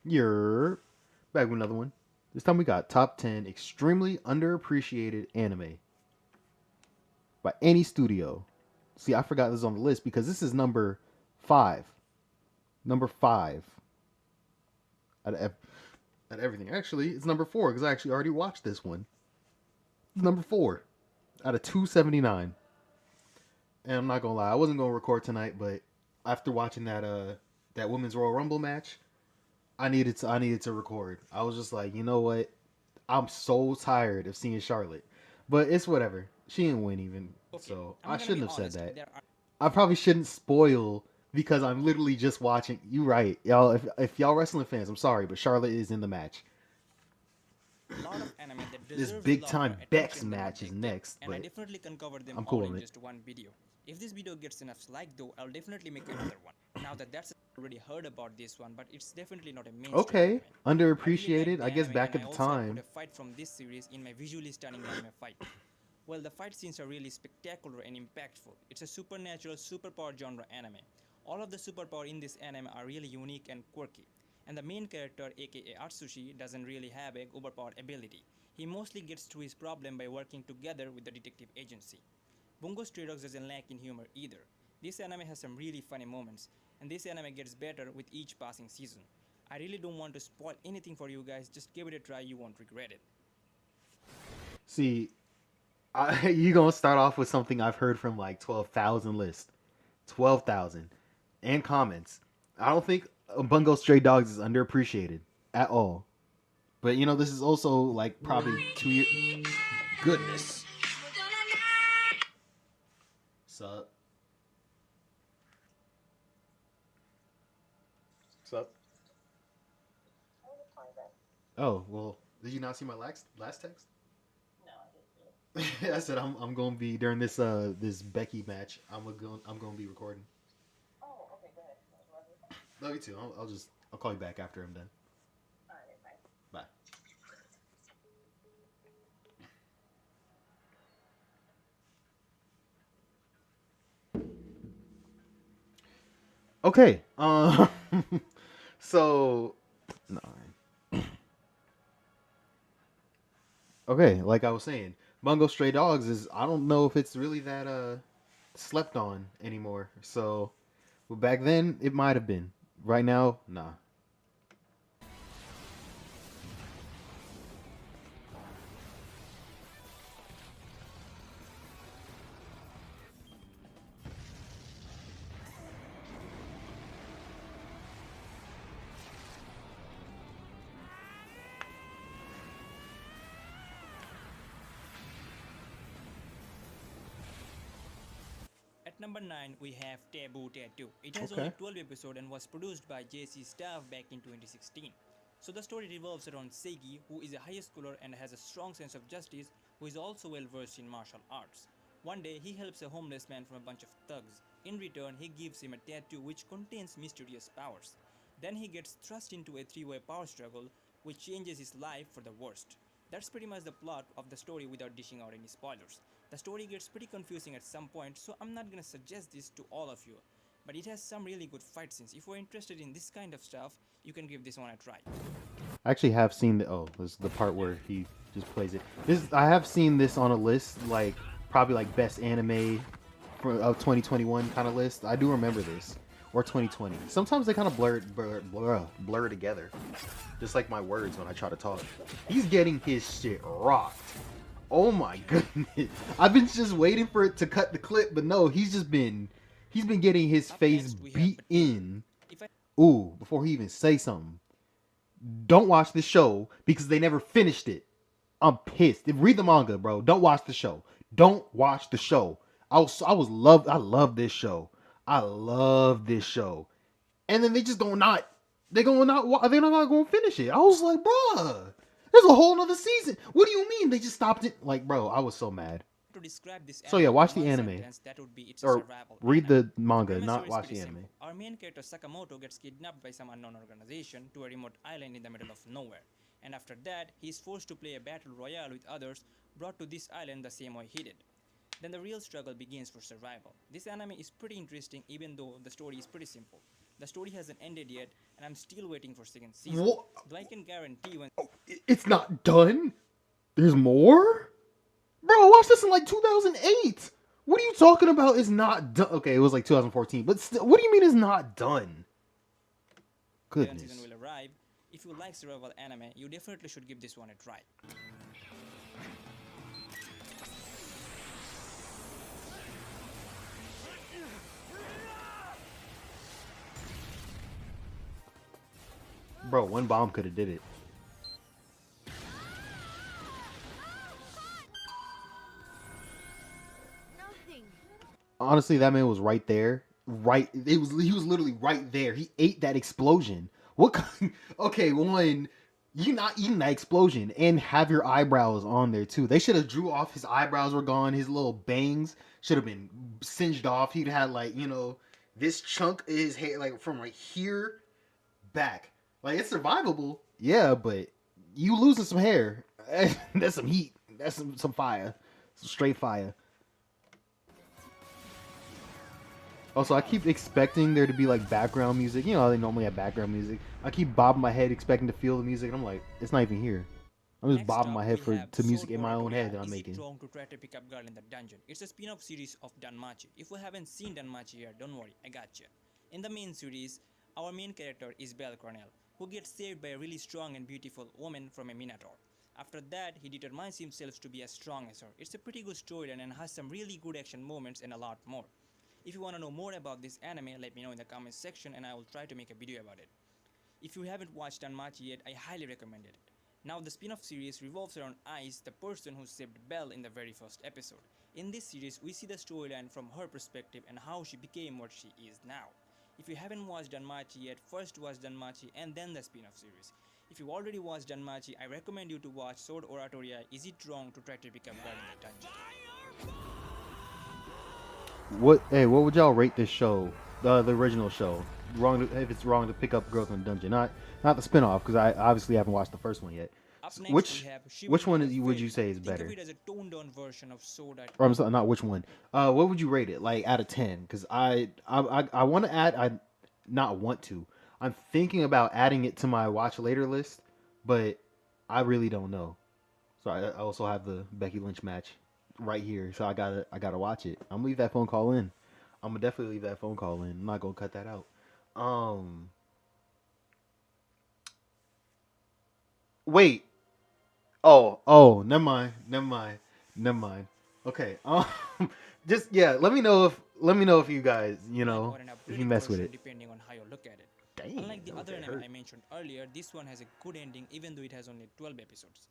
You're back with another one. This time we got top 10 extremely underappreciated anime by any studio. See, I forgot this was on the list because this is number five. Number five out of, out of everything. Actually, it's number four because I actually already watched this one. It's number four out of 279. And I'm not gonna lie, I wasn't gonna record tonight, but after watching that women's Royal Rumble match, I needed to record. I was just like, you know what? I'm so tired of seeing Charlotte. But it's whatever. She didn't win even. Okay, So I'm I gonna be shouldn't have said honest. that. There are I probably shouldn't spoil because I'm literally just watching. You right. Y'all if y'all wrestling fans, I'm sorry, but Charlotte is in the match. a lot of anime that This deserves a big lot more time Bex attention than what match they is get, next, and I but definitely can cover them I'm all cool in on it. just one video. If this video gets enough like though, I'll definitely make another one. Now that that's already heard about this one, but it's definitely not a mainstream Okay. anime. I really like Underappreciated, the I guess anime back and at I the also had put time. a fight from this series in my visually stunning anime fight. Well, the fight scenes are really spectacular and impactful. It's a supernatural superpower genre anime. All of the superpower in this anime are really unique and quirky. And the main character, aka Atsushi, doesn't really have a overpowered ability. He mostly gets through his problem by working together with the detective agency. Bungo Stray Dogs doesn't lack in humor either. This anime has some really funny moments, and this anime gets better with each passing season. I really don't want to spoil anything for you guys, just give it a try, you won't regret it. See, you gonna start off with something I've heard from like 12,000 lists. 12,000 and comments. I don't think Bungo Stray Dogs is underappreciated at all. But you know, this is also like probably 2 years. Goodness. Sup? Sup? Oh well, did you not see my last text? I said I'm gonna be during this Becky match. I'm gonna be recording. Love you too. I'll call you back after I'm done. Bye. Okay. So no. Okay, like I was saying, Bungo Stray Dogs is I don't know if it's really that slept on anymore. So, well, back then it might have been. Right now, nah. At number 9, we have Taboo Tattoo. It has only Okay. 12 episodes and was produced by JC Staff back in 2016. So the story revolves around Seigi, who is a high schooler and has a strong sense of justice, who is also well versed in martial arts. One day, he helps a homeless man from a bunch of thugs. In return, he gives him a tattoo which contains mysterious powers. Then he gets thrust into a three-way power struggle, which changes his life for the worst. That's pretty much the plot of the story without dishing out any spoilers. The story gets pretty confusing at some point, so I'm not gonna suggest this to all of you. But it has some really good fight scenes. If you're interested in this kind of stuff, you can give this one a try. I actually have seen the this is the part where he just plays it. This I have seen this on a list like probably like best anime for of 2021 kind of list. I do remember this or 2020. Sometimes they kind of blur together, just like my words when I try to talk. He's getting his shit rocked. Oh my goodness! I've been just waiting for it to cut the clip, but no, he's been getting his Up face next, we have beat Patin. in. If I Ooh, before he even say something, don't watch the show because they never finished it. I'm pissed. Read the manga, bro. Don't watch the show. Don't watch the show. I love this show. I love this show. And then they just gonna not they're not gonna finish it. I was like, bruh, there's a whole nother season. What do you mean they just stopped it? Like, bro, I was so mad. to describe this So yeah, anime in watch the one anime sentence, that would be it's a or survival read anime. the The manga, premise here not is watch pretty the anime. simple. Our main character Sakamoto gets kidnapped by some unknown organization to a remote island in the middle of nowhere. And after that, he is forced to play a battle royale with others brought to this island the same way he did. Then the real struggle begins for survival. This anime is pretty interesting even though the story is pretty simple. The story hasn't ended yet, and I'm still waiting for second season. What? Though I can guarantee when It's not done. There's more, bro. I watched this in like 2008. What are you talking about? It's not done. Okay, it was like 2014, but still, what do you mean it's not done? second season Goodness, will arrive, if you like survival anime, you definitely should give this one a try. bro. One bomb could have did it. Nothing. Honestly, that man was right there. Right, he was literally right there. He ate that explosion. What kind? Okay, one, you not eating that explosion and have your eyebrows on there too. They should have drew off his eyebrows were gone. His little bangs should have been singed off. He'd had like this chunk of his hair like from right here back. Like it's survivable. Yeah, but you losing some hair. That's some heat. That's some fire. Some straight fire. Also, I keep expecting there to be like background music. You know how they normally have background music. I keep bobbing my head expecting to feel the music, and I'm like, it's not even here. I'm just Next bobbing up, my head we for have to Sword music in my own head Oratoria. that I'm Is it making. wrong to try to pick up girl in the dungeon? It's a spin-off series of Danmachi. If you haven't seen Danmachi yet, don't worry, I gotcha. In the main series, our main character is Belle Cornell, who gets saved by a really strong and beautiful woman from a minotaur. After that, he determines himself to be as strong as her. It's a pretty good storyline and has some really good action moments and a lot more. If you want to know more about this anime, let me know in the comments section and I will try to make a video about it. If you haven't watched Danmachi yet, I highly recommend it. Now the spin-off series revolves around Ice, the person who saved Belle in the very first episode. In this series, we see the storyline from her perspective and how she became what she is now. If you haven't watched Danmachi yet, first watch Danmachi and then the spin-off series. If you've already watched Danmachi, I recommend you to watch Sword Oratoria. Is it wrong to try to become girl in the dungeon? What? Hey, what would y'all rate this show? The original show. Wrong if it's wrong to pick up girls in the dungeon, not the spinoff because I obviously haven't watched the first one yet. Up next we Which have which Chivalry one of would you Fairy. say is Think of better? it as a toned down version of Sword Art. Or I'm sorry, not which one. What would you rate it? Like out of 10? Because I want to add. I not want to. I'm thinking about adding it to my watch later list, but I really don't know. So I also have the Becky Lynch match right here. So I gotta watch it. I'm gonna leave that phone call in. I'm gonna definitely leave that phone call in. I'm not gonna cut that out. Um, wait. Oh, never mind. Never mind. Never mind. Okay. Just yeah. Let me know if you guys Like or an if you upgraded mess with version it. depending on how you look at it. Dang, Unlike the that other that anime hurt. I mentioned earlier, this one has a good ending even though it has only 12 episodes.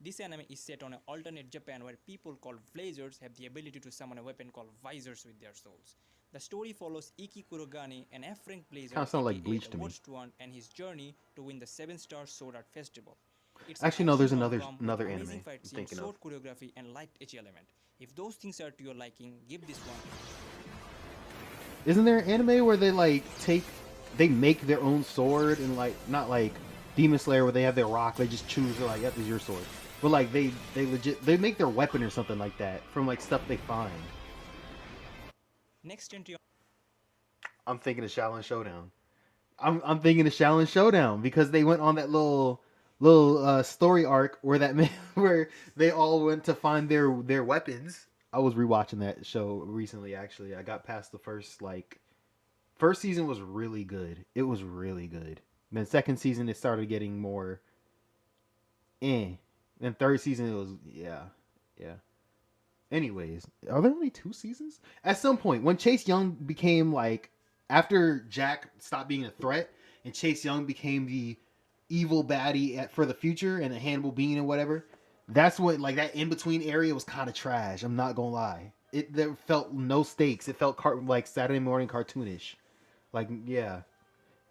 This anime is set on an alternate Japan where people called Blazers have the ability to summon a weapon called Visors with their souls. The story follows Iki Kurogane, an F-rank Kind Blazer of sound like aka Bleach the to me. Worst One, and his journey to win the 7-star Sword Art Festival. It's an Actually, no. action There's rom-com with another anime amazing fight I'm scenes, thinking of. sword choreography, and light edgy element. If those things are to your liking, give this one. Isn't there an anime where they like they make their own sword and like not like Demon Slayer where they have their rock, they just choose they're like, yep, this is your sword. But like they legit they make their weapon or something like that from like stuff they find. Next entry. I'm thinking of Shaolin Showdown. I'm thinking of Shaolin Showdown because they went on that little story arc where that man where they all went to find their weapons. I was rewatching that show recently actually. I got past the first season was really good. It was really good. And then second season it started getting more eh. Then third season it was yeah. Yeah. Anyways, are there only two seasons? At some point, when Chase Young became like, after Jack stopped being a threat and Chase Young became the evil baddie for the future and a Hannibal Bean and whatever, that's when like that in between area was kind of trash. I'm not gonna lie. It there felt no stakes. It felt like Saturday morning cartoonish. Like yeah,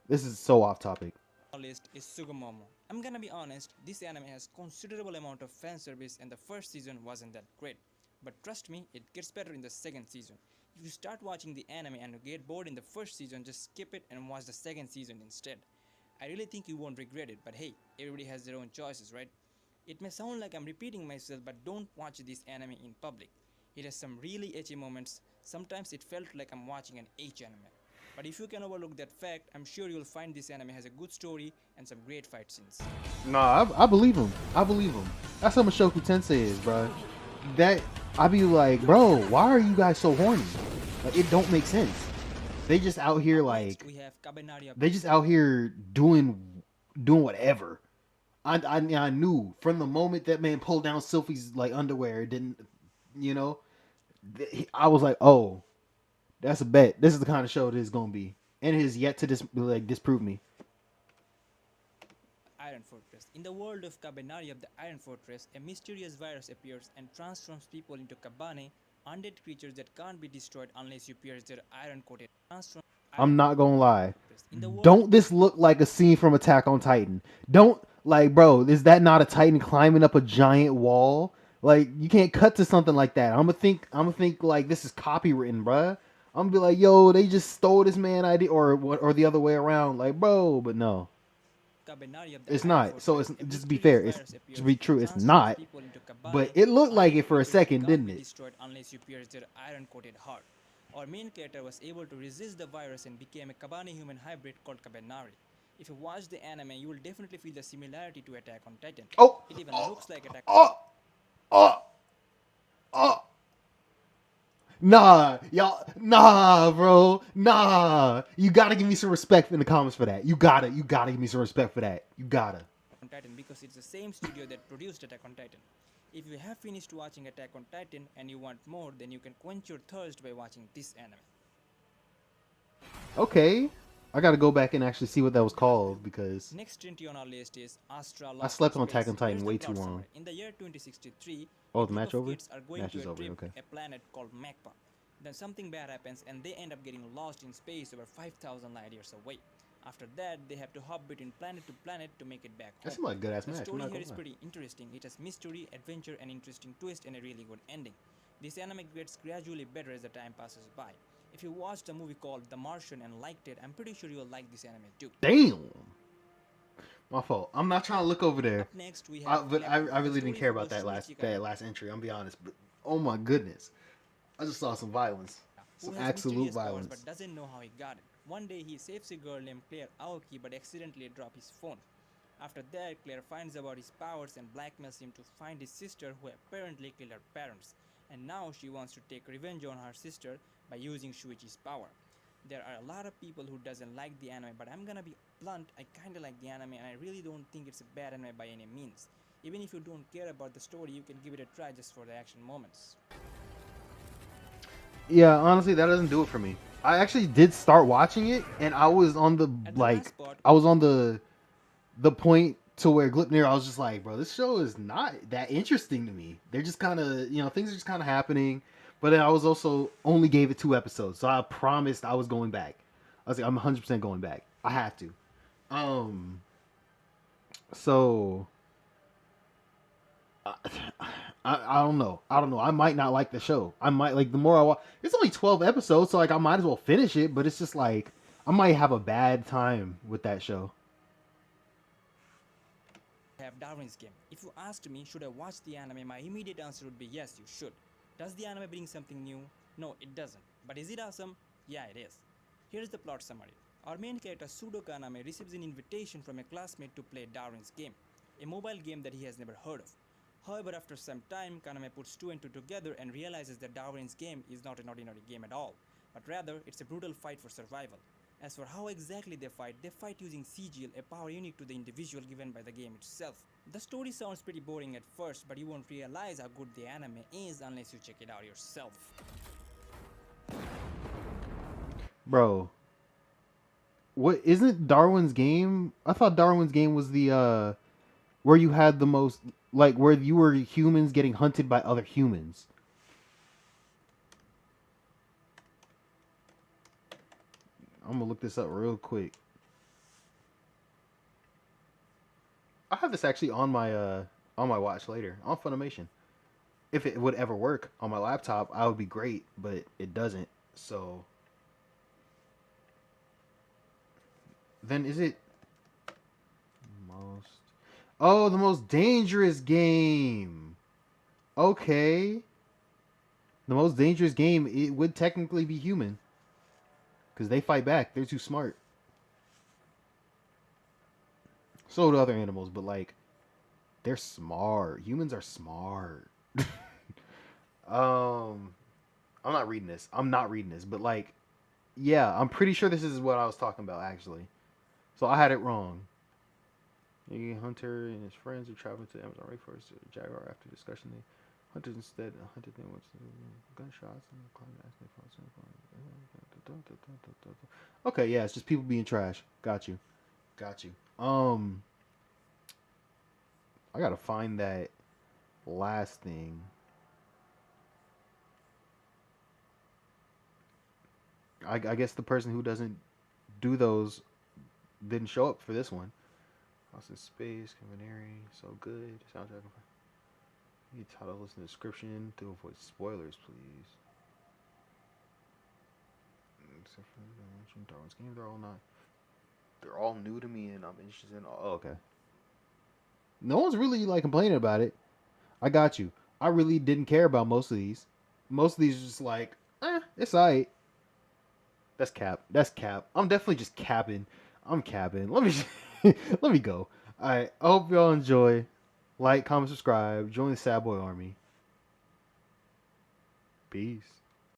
this is so off topic. List is Sugumomo. I'm gonna be honest, this anime has considerable amount of fan service and the first season wasn't that great. But trust me, it gets better in the second season. If you start watching the anime and you get bored in the first season, just skip it and watch the second season instead. I really think you won't regret it, but hey, everybody has their own choices, right? It may sound like I'm repeating myself, but don't watch this anime in public. It has some really ecchi moments. Sometimes it felt like I'm watching an H anime. But if you can overlook that fact, I'm sure you'll find this anime has a good story and some great fight scenes. Nah, I believe him. I believe him. That's how Mushoku Tensei is, bro. That I be like, bro, why are you guys so horny? Like, it don't make sense. They just out here Up next, like we have Kabenaria. they just out here doing whatever. I knew from the moment that man pulled down Sylphie's like underwear, it didn't you know? I was like, oh, that's a bet. This is the kind of show this is gonna be, and it has yet to disprove me. Iron Fortress. In the world of Kabanari of the Iron Fortress, a mysterious virus appears and transforms people into Kabane, undead creatures that can't be destroyed unless you pierce their iron-coated transform Iron I'm not gonna lie. Fortress. In the world Don't this look like a scene from Attack on Titan? Don't like, bro. Is that not a Titan climbing up a giant wall? Like, you can't cut to something like that. I'm gonna think like this is copywritten, bruh. I'm gonna be like, yo, they just stole this man idea, or what, or the other way around, like, bro. But no, Kabanari of the it's Iron not. So Fortress, it's a just to be mysterious fair. It's virus to appears be and true. It's transforms not. people into But Kabane, it looked like undead it for a creatures that second, can't didn't be it? destroyed unless you pierce their iron-coated heart. Our main character was able to resist the virus and became a Kabane human hybrid called Kabanari. If you watch the anime, you will definitely feel the similarity to Attack on Titan. Oh, It even oh, looks like Attack. oh, oh, oh. Nah, y'all, nah, bro, nah. You gotta give me some respect in the comments for that. You gotta give me some respect for that. You gotta. On Titan because it's the same studio that produced Attack on Titan. If you have finished watching Attack on Titan and you want more, then you can quench your thirst by watching this anime. Okay, I gotta go back and actually see what that was called because Next entry on our list is Astra I Lost in slept on Attack Space. on Titan Here's the way too plot long. summary. In the year 2063, a Oh, the group match of over? kids are going Match to is a over. trip, Okay. a planet called Magpa. Then something bad happens and they end up getting lost in space over 5,000 light years away. After that, they have to hop between planet to planet to make it back That home. seemed like a good ass The match. I'm story not here gonna is lie. pretty interesting. It has mystery, adventure, an interesting twist, and a really good ending. This anime gets gradually better as the time passes by. If you watched a movie called The Martian and liked it, I'm pretty sure you'll like this anime too. Damn, my fault. I'm not trying to look over there. Up next, we have But Klepto. I The really didn't story care follows about Shuichi that Kaya, last entry. I'm gonna be honest. But oh my goodness, I just saw some violence, who some has absolute mysterious powers violence. but doesn't know how he got it. One day, he saves a girl named Claire Aoki but accidentally drops his phone. After that, Claire finds about his powers and blackmails him to find his sister who apparently killed her parents. And now she wants to take revenge on her sister by using Shuichi's power. There are a lot of people who doesn't like the anime, but I'm gonna be blunt, I kinda like the anime and I really don't think it's a bad anime by any means. Even if you don't care about the story, you can give it a try just for the action moments. Yeah, honestly, that doesn't do it for me. I actually did start watching it, and I was on the At the last like, spot, I was on the point to where Glipnir, I was just like, bro, this show is not that interesting to me. They're just kind of, things are just kind of happening. But then I was also only gave it 2 episodes, so I promised I was going back. I was like, I'm 100% going back. I have to. Um, so I, I don't know. I don't know. I might not like the show. I might like the more I watch. It's only 12 episodes, so like I might as well finish it. But it's just like I might have a bad time with that show. have Darwin's Game. If you asked me, should I watch the anime, my immediate answer would be yes, you should. Does the anime bring something new? No, it doesn't. But is it awesome? Yeah, it is. Here's the plot summary. Our main character Sudo Kaname receives an invitation from a classmate to play Darwin's Game, a mobile game that he has never heard of. However, after some time, Kaname puts two and two together and realizes that Darwin's Game is not an ordinary game at all, but rather it's a brutal fight for survival. As for how exactly they fight using sigil, a power unique to the individual given by the game itself. The story sounds pretty boring at first, but you won't realize how good the anime is unless you check it out yourself. Bro, what isn't Darwin's Game? I thought Darwin's Game was the where you had the most like where you were humans getting hunted by other humans. I'm gonna look this up real quick. I have this actually on my watch later on Funimation. If it would ever work on my laptop, I would be great, but it doesn't. So then is it most Oh, the most dangerous game. Okay. The most dangerous game, it would technically be human because they fight back. They're too smart. So do other animals, but like they're smart. Humans are smart. um, I'm not reading this. I'm not reading this, but like, yeah, I'm pretty sure this is what I was talking about actually. So I had it wrong. A hunter and his friends are traveling to the Amazon rainforest. A jaguar, after discussion, they hunted instead. Hunted them with gunshots and climbed asking for. Okay, yeah, it's just people being trash. Got you. Got you. I gotta find that last thing. I guess the person who doesn't do those didn't show up for this one. Lost in Space, Caminari, so good. Soundtrack. You try to listen to the description to avoid spoilers, please. Except for Darwin's game, they're all not. They're all new to me, and I'm interested in. Oh, okay. No one's really like complaining about it. I got you. I really didn't care about most of these. Most of these are just like, it's alright. That's cap. That's cap. I'm definitely just capping. I'm capping. Let me let me go. All right. I hope y'all enjoy. Like, comment, subscribe. Join the Sad Boy Army. Peace.